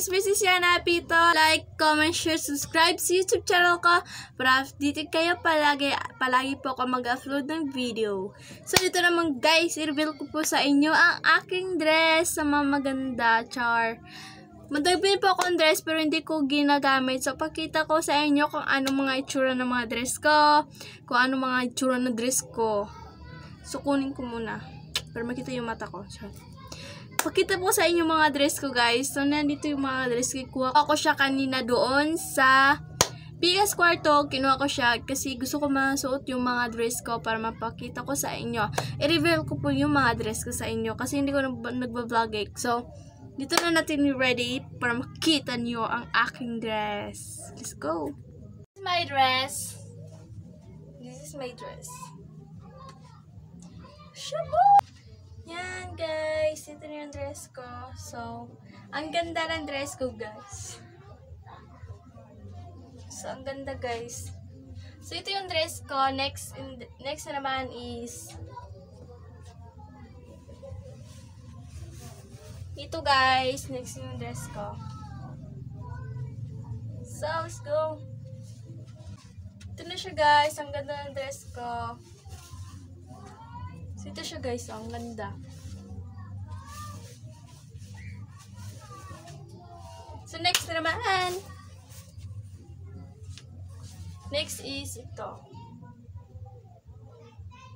guys, Mrs. Yana Pito. Like, comment, share, subscribe sa YouTube channel ko para updated kayo palagi po ako mag-upload ng video. So, ito naman guys, i-reveal ko po sa inyo ang aking dress sa mga maganda, char. Madami po akong dress pero hindi ko ginagamit. So, pakita ko sa inyo kung ano mga itsura ng mga dress ko, kung ano mga itsura ng dress ko. So, kunin ko muna para makita yung mata ko. So, pakita po sa inyo mga dress ko guys. So, nandito yung mga dress ko. Kuha ko siya kanina doon sa PS Kwarto. Kinuha ko siya kasi gusto ko masuot yung mga dress ko para mapakita ko sa inyo. I-reveal ko po yung mga dress ko sa inyo kasi hindi ko nagbablog eh. So, dito na natin ready para makita niyo ang aking dress. Let's go! This is my dress. This is my dress. Shabu! Yan guys, ito na yung dress ko. So, ang ganda ng dress ko guys. So, ang ganda guys. So, ito yung dress ko. Next na naman is ito guys. Next yung dress ko. So, let's go. Ito na siya guys. Ang ganda ng dress ko. So, ito siya guys, ang ganda. So, next na naman. Next is ito.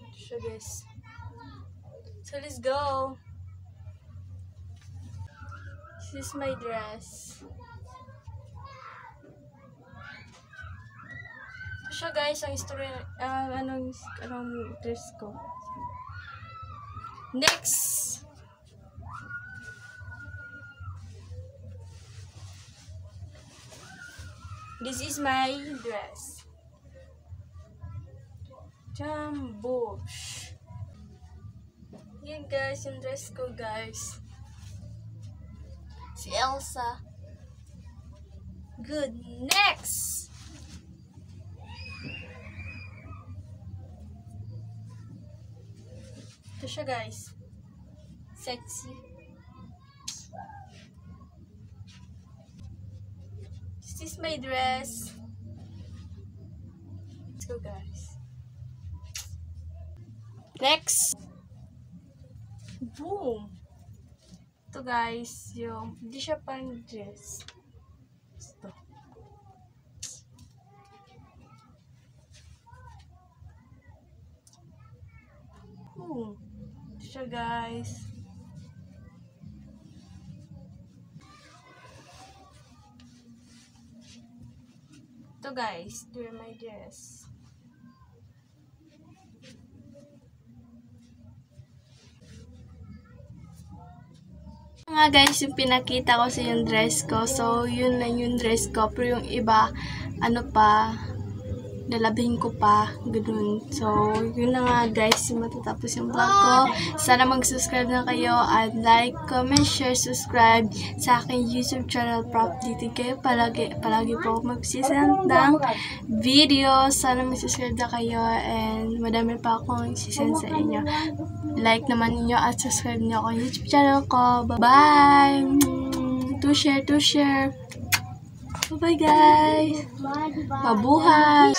Ito siya guys. So, let's go. This is my dress. Ito siya guys, ang story, anong dress ko. Next, this is my dress. Jumbo. Yan guys, yung dress ko guys. Si Elsa. Good. Next. Ito siya guys. Sexy. This is my dress. Let's go guys. Next. Boom. Ito guys, yung hindi siya pang dress. Ito. Boom. Ito siya guys. Ito guys, ito yung my dress. Nga guys, yung pinakita ko sa yung dress ko. So, yun lang yung dress ko. Pero yung iba, ano pa, nalabihin ko pa, ganun. So, yun na nga guys, matatapos yung vlog ko. Sana mag-subscribe na kayo at like, comment, share, subscribe sa aking YouTube channel. Updated kayo. Palagi po ako magsisend ng video. Sana mag-subscribe na kayo and madami pa akong sisend sa inyo. Like naman niyo at subscribe niyo ako YouTube channel ko. Bye-bye! To share. Bye-bye guys! Mabuhay!